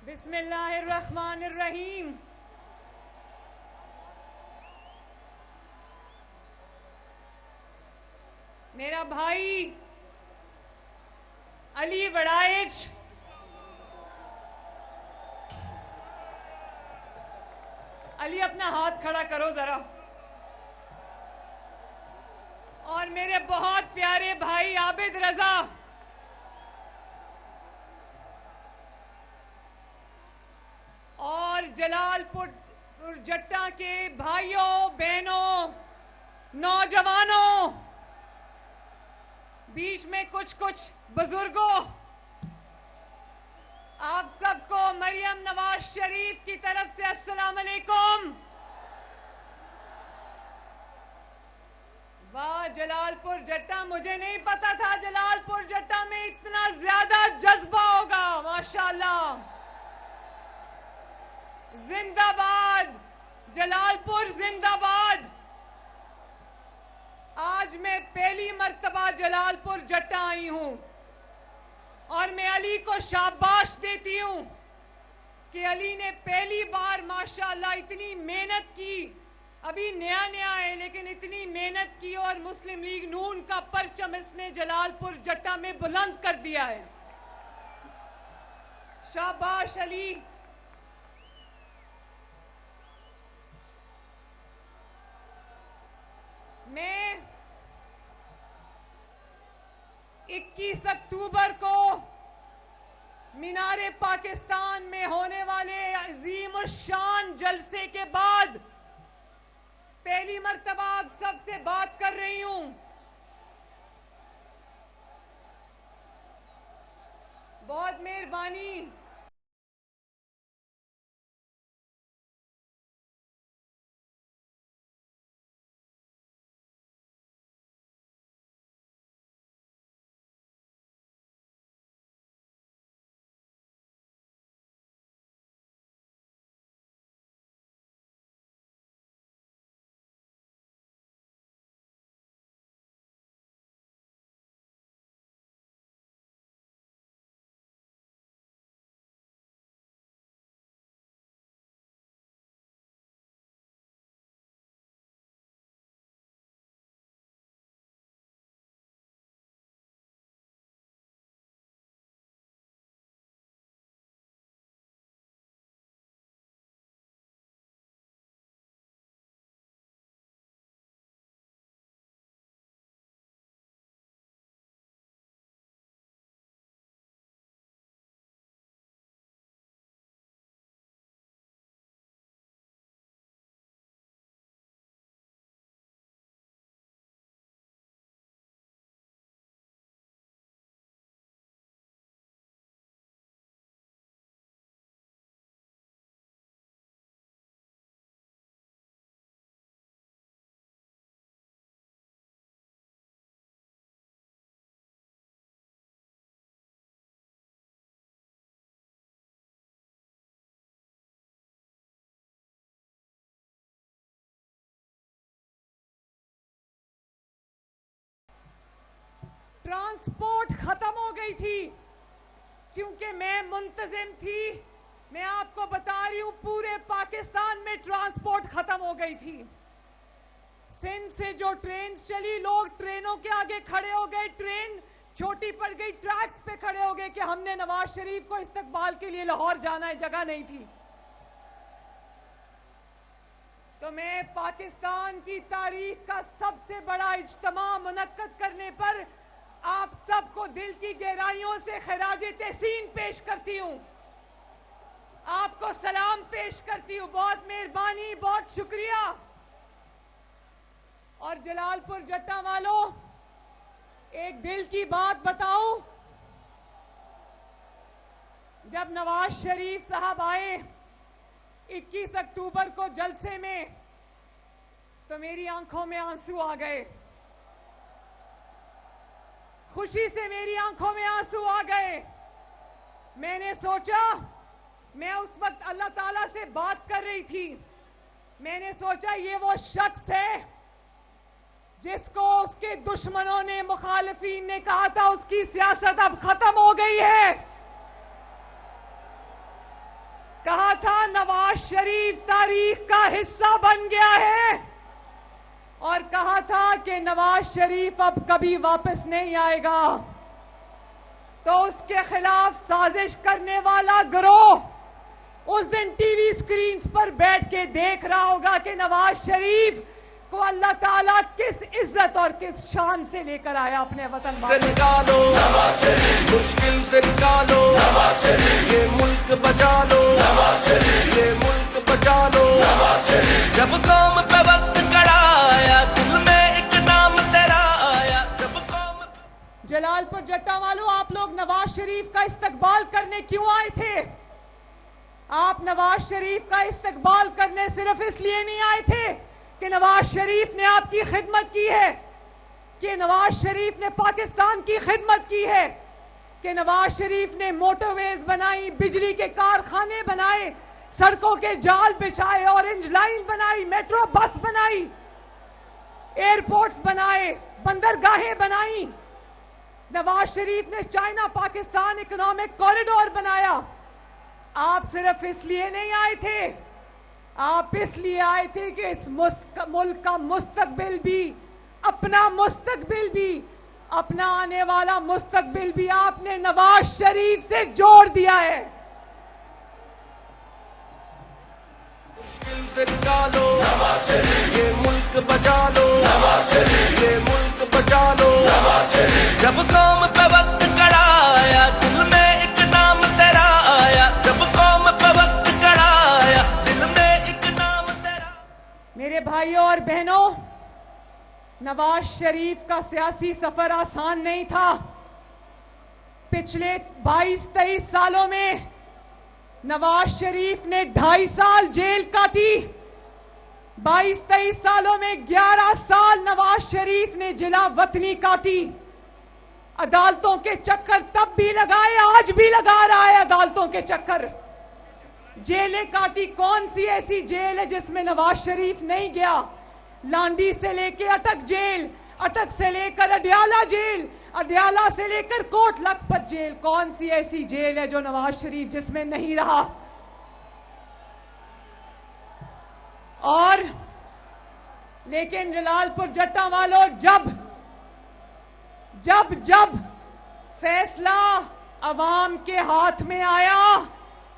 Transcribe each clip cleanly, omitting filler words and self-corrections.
बिस्मिल्लाहिर्रहमानिर्रहीम। मेरा भाई अली वड़ाइच अली, अपना हाथ खड़ा करो जरा। और मेरे बहुत प्यारे भाई आबिद रजा, और जलालपुर जट्टा के भाइयों बहनों नौजवानों, बीच में कुछ बुजुर्गों, आप सबको मरियम नवाज शरीफ की तरफ से अस्सलाम अलैकुम। वाह जलालपुर जट्टा, मुझे नहीं पता था जलालपुर जट्टा में इतना ज्यादा जज्बा होगा, माशाल्लाह। जिंदाबाद जलालपुर, जिंदाबाद। आज मैं पहली मर्तबा जलालपुर जट्टा आई हूं और मैं अली को शाबाश देती हूं कि अली ने पहली बार माशाल्लाह इतनी मेहनत की। अभी नया नया है लेकिन इतनी मेहनत की और मुस्लिम लीग नून का परचम इसने जलालपुर जट्टा में बुलंद कर दिया है। शाबाश अली। मैं 21 अक्टूबर को मीनारे पाकिस्तान में होने वाले अजीम शान जलसे के बाद पहली मर्तबा आप सबसे बात कर रही हूं। बहुत मेहरबानी। ट्रांसपोर्ट खत्म हो गई थी क्योंकि मैं मुंतजिम थी। मैं आपको बता रही हूं पूरे पाकिस्तान में ट्रांसपोर्ट खत्म हो गई थी। सिंध से जो ट्रेन चली, लोग ट्रेनों के आगे खड़े हो गए, ट्रेन छोटी पड़ गई, ट्रैक्स पे खड़े हो गए कि हमने नवाज शरीफ को इस्तकबाल के लिए लाहौर जाना है, जगह नहीं थी। तो मैं पाकिस्तान की तारीख का सबसे बड़ा इज्तिमा मुनक्कद करने पर आप सबको दिल की गहराइयों से खिराज तहसीन पेश करती हूं, आपको सलाम पेश करती हूं। बहुत मेहरबानी, बहुत शुक्रिया। और जलालपुर जट्टा वालों, एक दिल की बात बताऊं, जब नवाज शरीफ साहब आए 21 अक्टूबर को जलसे में, तो मेरी आंखों में आंसू आ गए। खुशी से मेरी आंखों में आंसू आ गए। मैंने सोचा, मैं उस वक्त अल्लाह ताला से बात कर रही थी, मैंने सोचा ये वो शख्स है जिसको उसके दुश्मनों ने, मुखालिफीन ने कहा था उसकी सियासत अब खत्म हो गई है। नवाज शरीफ तारीख का हिस्सा बन गया है और कहा था कि नवाज शरीफ अब कभी वापस नहीं आएगा, तो उसके खिलाफ साजिश करने वाला गिरोह उस दिन टीवी स्क्रीन्स पर बैठ के देख रहा होगा कि नवाज शरीफ को अल्लाह ताला किस इज्जत और किस शान से लेकर आया अपने वतन से निकालो, मुश्किल से निकालो, ये मुल्क बचा लो, ये मुल्क बचा लो। जब कौम पे वक्त खड़ा आया, दिल में एक नाम तेरा आया। जब कौम जलालपुर जट्टा वालों, आप लोग नवाज शरीफ का इस्तकबाल करने क्यों आए थे? आप नवाज शरीफ का इस्तकबाल करने सिर्फ इसलिए नहीं आए थे कि नवाज शरीफ ने आपकी खिदमत की है, कि नवाज शरीफ ने पाकिस्तान की खिदमत की है, कि नवाज शरीफ ने मोटरवेज बनाई, बिजली के कारखाने बनाए, सड़कों के जाल बिछाए, ऑरेंज लाइन बनाई, मेट्रो बस बनाई, एयरपोर्ट्स बनाए, बंदरगाहें बनाई। नवाज शरीफ ने चाइना पाकिस्तान इकोनॉमिक कॉरिडोर बनाया। आप सिर्फ इसलिए नहीं आए थे, आप इसलिए आए थे कि इस मुल्क का मुस्तकबिल भी, अपना मुस्तकबिल भी, अपना आने वाला मुस्तकबिल भी आपने नवाज शरीफ से जोड़ दिया है। मुश्किल से निकालो, ये मुल्क बचा लो, ये मुल्क बचा लो। जब कौम पे वक्त खड़ा आया, दिल में एक नाम तेरा आया। जब कौम पे वक्त खड़ा आया, दिल में एक नाम तेरा। मेरे भाइयों और बहनों, नवाज शरीफ का सियासी सफर आसान नहीं था। पिछले 22-23 सालों में नवाज शरीफ ने 2.5 साल जेल काटी। 22-23 सालों में 11 साल नवाज शरीफ ने जिला वतनी काटी। अदालतों के चक्कर तब भी लगाए, आज भी लगा रहा है अदालतों के चक्कर। जेलें काटी। कौन सी ऐसी जेल है जिसमें नवाज शरीफ नहीं गया? लांडी से लेके अटक जेल, अटक से लेकर अडयाला जेल, अडयाला से लेकर कोट लखपत जेल। कौन सी ऐसी जेल है जो नवाज शरीफ जिसमें नहीं रहा? और लेकिन जलालपुर जट्टा वालों, जब फैसला अवाम के हाथ में आया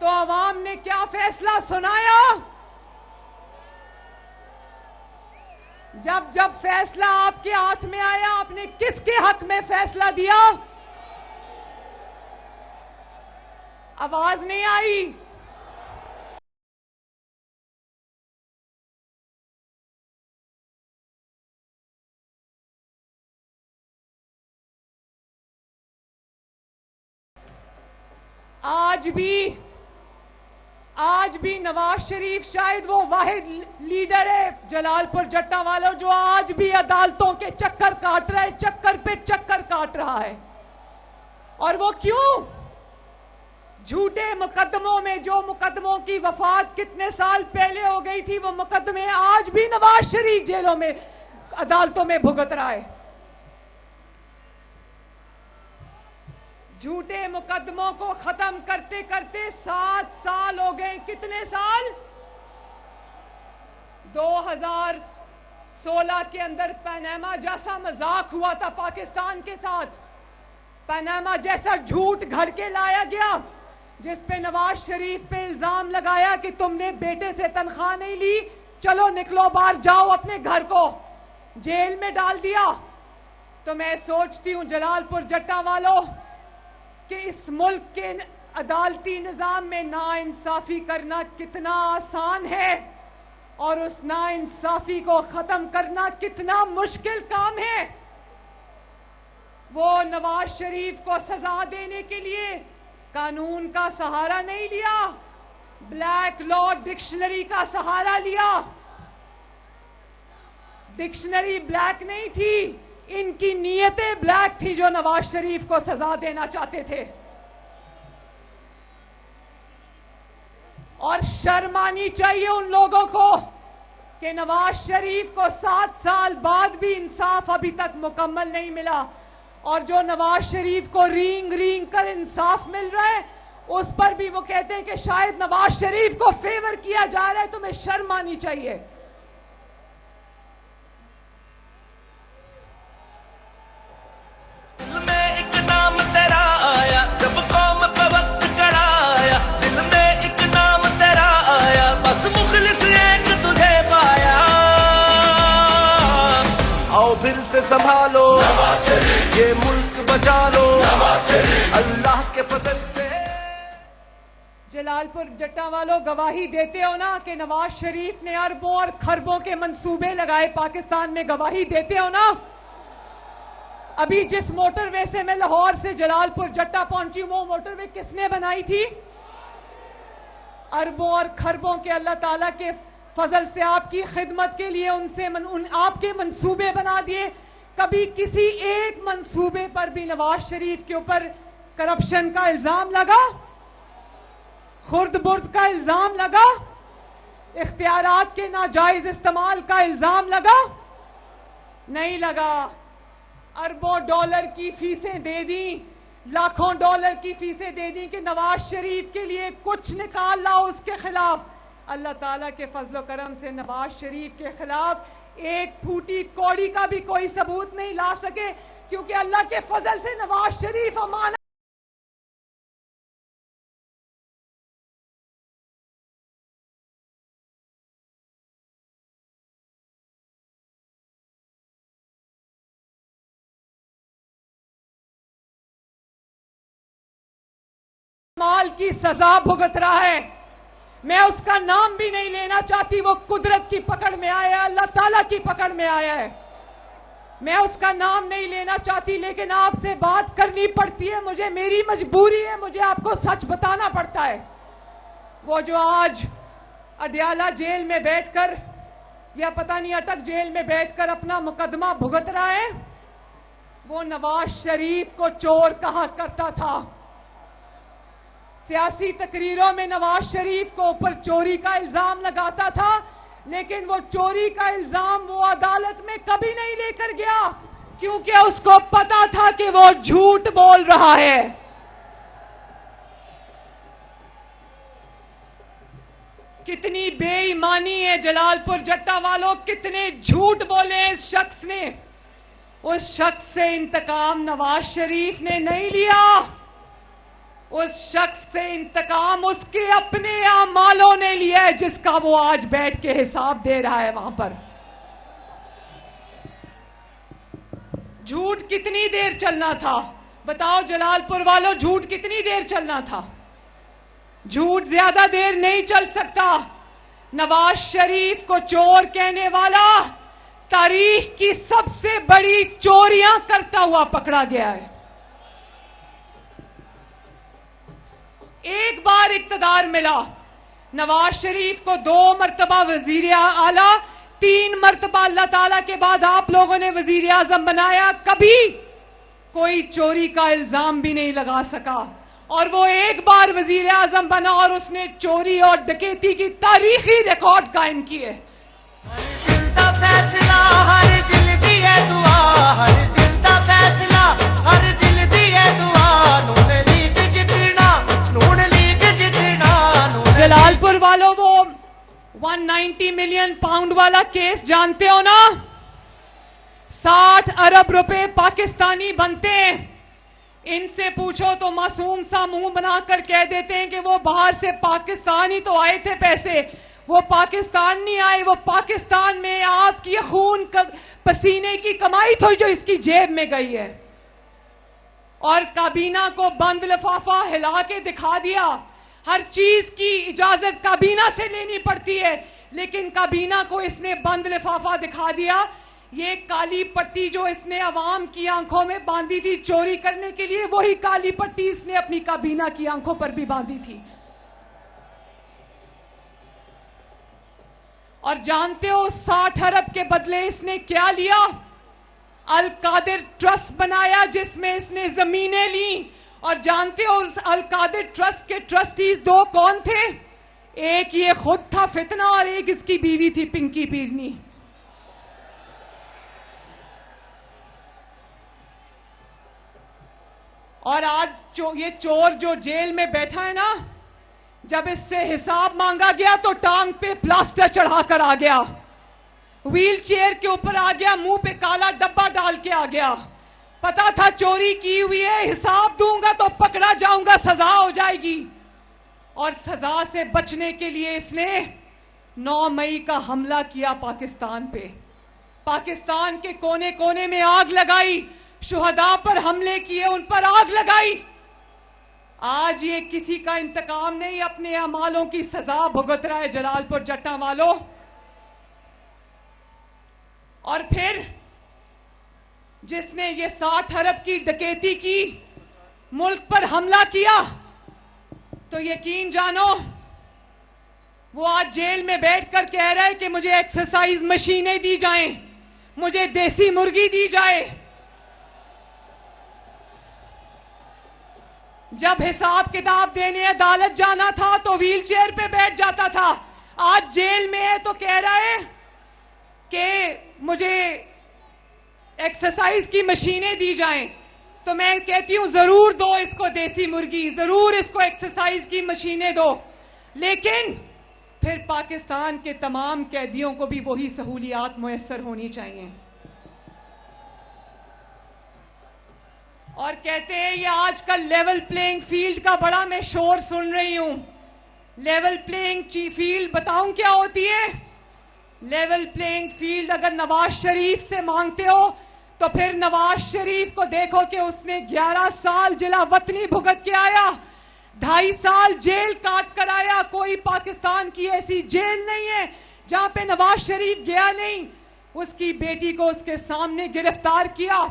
तो अवाम ने क्या फैसला सुनाया? जब फैसला आपके हाथ में आया, आपने किसके हक में फैसला दिया? आवाज नहीं आई। आज भी नवाज शरीफ शायद वो वाहिद लीडर है जलालपुर जट्टा वालों जो आज भी अदालतों के चक्कर काट रहा है, चक्कर पे चक्कर काट रहा है। और वो क्यों? झूठे मुकदमों में, जो मुकदमों की वफात कितने साल पहले हो गई थी, वो मुकदमे आज भी नवाज शरीफ जेलों में, अदालतों में भुगत रहा है। झूठे मुकदमों को खत्म करते करते 7 साल हो गए। कितने साल? 2016 के अंदर पनामा जैसा मजाक हुआ था पाकिस्तान के साथ। पनामा जैसा झूठ घर के लाया गया जिस पे नवाज शरीफ पे इल्जाम लगाया कि तुमने बेटे से तनख्वाह नहीं ली, चलो निकलो बाहर, जाओ अपने घर को। जेल में डाल दिया। तो मैं सोचती हूं जलालपुर जट्टा वालों कि इस मुल्क के अदालती निजाम में नाइंसाफी करना कितना आसान है और उस नाइंसाफी को खत्म करना कितना मुश्किल काम है। वो नवाज शरीफ को सजा देने के लिए कानून का सहारा नहीं लिया, ब्लैक लॉ डिक्शनरी का सहारा लिया। डिक्शनरी ब्लैक नहीं थी, इनकी नीयतें ब्लैक थी जो नवाज शरीफ को सजा देना चाहते थे। और शर्म आनी चाहिए उन लोगों को कि नवाज शरीफ को 7 साल बाद भी इंसाफ अभी तक मुकम्मल नहीं मिला, और जो नवाज शरीफ को रींग रींग कर इंसाफ मिल रहा है उस पर भी वो कहते हैं कि शायद नवाज शरीफ को फेवर किया जा रहा है, तुम्हें शर्म आनी चाहिए। दिल में एक नाम तेरा आया, जब कौम पे वक्त कराया, दिल में एक नाम तेरा आया, बस मुखलिस एक तुझे पाया। आओ फिर से संभालो ये मुल्क बचा लो, अल्लाह के फजल से। जलालपुर जट्टा वालों, गवाही देते हो ना कि नवाज शरीफ ने अरबों और खरबों के मंसूबे लगाए पाकिस्तान में? गवाही देते हो ना? अभी जिस मोटरवे से मैं लाहौर से जलालपुर जट्टा पहुंची, वो मोटरवे किसने बनाई थी? अरबों और खरबों के अल्लाह ताला के फजल से आपकी खिदमत के लिए आपके मंसूबे बना दिए। कभी किसी एक मंसूबे पर भी नवाज शरीफ के ऊपर करप्शन का इल्जाम लगा? खुर्द बुर्द का इल्जाम लगा? इख्तियारात के नाजायज इस्तेमाल का इल्जाम लगा? नहीं लगा। अरबों डॉलर की फीसें दे दी, लाखों डॉलर की फीसें दे दी कि नवाज शरीफ के लिए कुछ निकाल लाओ उसके खिलाफ। अल्लाह ताला के फजलो करम से नवाज शरीफ के खिलाफ एक फूटी कौड़ी का भी कोई सबूत नहीं ला सके, क्योंकि अल्लाह के फजल से नवाज शरीफ अमानत माल की सजा भुगत रहा है। मैं उसका नाम भी नहीं लेना चाहती, वो कुदरत की पकड़ में आया, अल्लाह ताला की पकड़ में आया है। मैं उसका नाम नहीं लेना चाहती, लेकिन आपसे बात करनी पड़ती है मुझे, मेरी मजबूरी है, मुझे आपको सच बताना पड़ता है। वो जो आज अडयाला जेल में बैठकर या पता नहीं अटक जेल में बैठकर अपना मुकदमा भुगत रहा है, वो नवाज शरीफ को चोर कहा करता था। सियासी तकरीरों में नवाज शरीफ को ऊपर चोरी का इल्जाम लगाता था, लेकिन वो चोरी का इल्जाम वो अदालत में कभी नहीं लेकर गया, क्योंकि उसको पता था कि वो झूठ बोल रहा है। कितनी बेईमानी है जलालपुर जट्टा वालों, कितने झूठ बोले इस शख्स ने। उस शख्स से इंतकाम नवाज शरीफ ने नहीं लिया, उस शख्स से इंतकाम उसके अपने आमालों ने लिया है, जिसका वो आज बैठ के हिसाब दे रहा है वहां पर। झूठ कितनी देर चलना था बताओ जलालपुर वालों, झूठ कितनी देर चलना था? झूठ ज्यादा देर नहीं चल सकता। नवाज शरीफ को चोर कहने वाला तारीख की सबसे बड़ी चोरियां करता हुआ पकड़ा गया है। एक बार इक्तदार मिला, नवाज शरीफ को 2 मरतबा वजीर आला, 3 मरतबा अल्लाह ताला के बाद आप लोगों ने वजीर आजम बनाया, कभी कोई चोरी का इल्जाम भी नहीं लगा सका। और वो एक बार वजीर आजम बना और उसने चोरी और डकैती की तारीखी रिकॉर्ड कायम किए। दिल दा फैसला हर दिल दी है दुआ, हर दिल दा फैसला हर दिल दी है दुआ, नून लीग जितना, नून लीग जितना। जलालपुर वालों, वो 190 मिलियन पाउंड वाला केस जानते हो ना? 60 अरब रुपए पाकिस्तानी बनते हैं। इनसे पूछो तो मासूम सा मुंह बनाकर कह देते हैं कि वो बाहर से पाकिस्तान ही तो आए थे पैसे। वो पाकिस्तान नहीं आए, वो पाकिस्तान में आपकी खून पसीने की कमाई थी जो इसकी जेब में गई है। और काबीना को बंद लिफाफा हिला के दिखा दिया। हर चीज की इजाजत काबीना से लेनी पड़ती है, लेकिन काबीना को इसने बंद लिफाफा दिखा दिया। ये काली पट्टी जो इसने अवाम की आंखों में बांधी थी चोरी करने के लिए, वही काली पट्टी इसने अपनी काबीना की आंखों पर भी बांधी थी। और जानते हो 60 अरब के बदले इसने क्या लिया? अल कादिर ट्रस्ट बनाया जिसमें इसने जमीनें ली। और जानते हो उस अल कादिर ट्रस्ट के ट्रस्टीज 2 कौन थे? एक ये खुद था फितना और एक इसकी बीवी थी पिंकी पीरनी। और आज ये चोर जो जेल में बैठा है ना, जब इससे हिसाब मांगा गया तो टांग पे प्लास्टर चढ़ाकर आ गया, व्हील चेयर के ऊपर आ गया, मुंह पे काला डब्बा डाल के आ गया। पता था चोरी की हुई है, हिसाब दूंगा तो पकड़ा जाऊंगा, सजा हो जाएगी। और सजा से बचने के लिए इसने 9 मई का हमला किया पाकिस्तान पे, पाकिस्तान के कोने कोने में आग लगाई, शुहदा पर हमले किए, उन पर आग लगाई। आज ये किसी का इंतकाम नहीं, अपने अमालों की सजा भुगत रहा है जलालपुर जट्टा वालों। और फिर जिसने ये 60 अरब की डकैती की, मुल्क पर हमला किया, तो यकीन जानो वो आज जेल में बैठकर कह रहा है कि मुझे एक्सरसाइज मशीनें दी जाएं, मुझे देसी मुर्गी दी जाए। जब हिसाब किताब देने अदालत जाना था तो व्हील चेयर पे बैठ जाता था, आज जेल में है तो कह रहा है कि मुझे एक्सरसाइज की मशीनें दी जाएं। तो मैं कहती हूं जरूर दो इसको देसी मुर्गी, जरूर इसको एक्सरसाइज की मशीनें दो, लेकिन फिर पाकिस्तान के तमाम कैदियों को भी वही सहूलियात मुयस्सर होनी चाहिए। और कहते हैं ये आजकल लेवल प्लेइंग फील्ड का बड़ा मैं शोर सुन रही हूं। लेवल प्लेइंग फील्ड बताऊं क्या होती है? लेवल प्लेइंग फील्ड अगर नवाज शरीफ से मांगते हो तो फिर नवाज शरीफ को देखो कि उसने 11 साल जिला वतनी भुगत के आया, 2.5 साल जेल काट कर आया। कोई पाकिस्तान की ऐसी जेल नहीं है जहां पे नवाज शरीफ गया नहीं। उसकी बेटी को उसके सामने गिरफ्तार किया,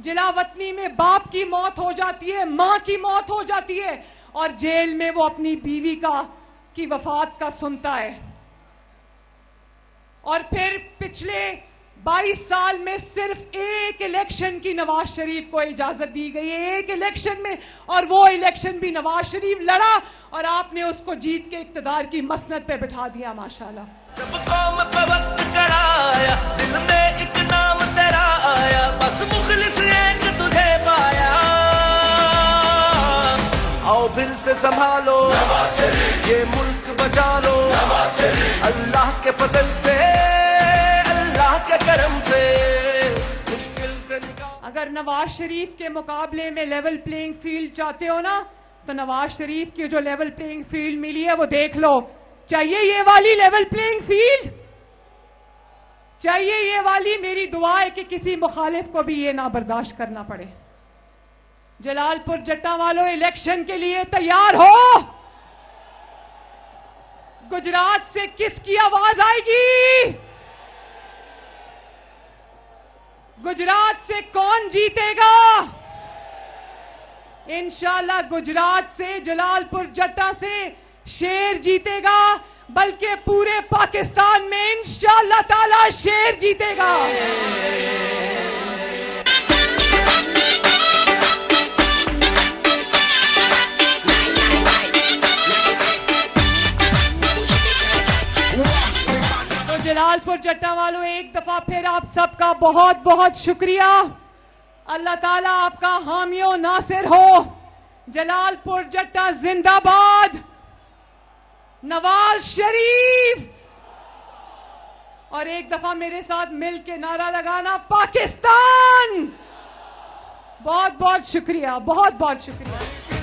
जिला वतनी में बाप की मौत हो जाती है, मां की मौत हो जाती है, और जेल में वो अपनी बीवी की वफात का सुनता है। और फिर पिछले 22 साल में सिर्फ एक इलेक्शन की नवाज शरीफ को इजाजत दी गई है, एक इलेक्शन में, और वो इलेक्शन भी नवाज शरीफ लड़ा और आपने उसको जीत के इक्तदार की मसनद पे बिठा दिया। माशाल्लाह। जब कौम पे वक्त कराया, दिल में एक नाम तेरा आया, बस मुखलिस एक तुझे पाया। आओ दिल से संभालो ये मुल्क बचा लो, अल्लाह के फजल से, अल्लाह के करम से, मुश्किल से निकाल। अगर नवाज शरीफ के मुकाबले में लेवल प्लेइंग फील्ड चाहते हो ना, तो नवाज शरीफ की जो लेवल प्लेइंग फील्ड मिली है वो देख लो। चाहिए ये वाली लेवल प्लेइंग फील्ड? चाहिए ये वाली? मेरी दुआ है कि किसी मुखालिफ को भी ये ना बर्दाश्त करना पड़े। जलालपुर जट्टा वालों, इलेक्शन के लिए तैयार हो। गुजरात से किसकी आवाज आएगी? गुजरात से कौन जीतेगा? इंशाल्लाह गुजरात से, जलालपुर जट्टा से शेर जीतेगा, बल्कि पूरे पाकिस्तान में इंशाल्लाह ताला शेर जीतेगा। तो जलालपुर जट्टा वालों, एक दफा फिर आप सबका बहुत बहुत शुक्रिया। अल्लाह ताला आपका हामियो नासिर हो। जलालपुर जट्टा जिंदाबाद, नवाज शरीफ। और एक दफा मेरे साथ मिल के नारा लगाना, पाकिस्तान। बहुत बहुत शुक्रिया, बहुत बहुत शुक्रिया।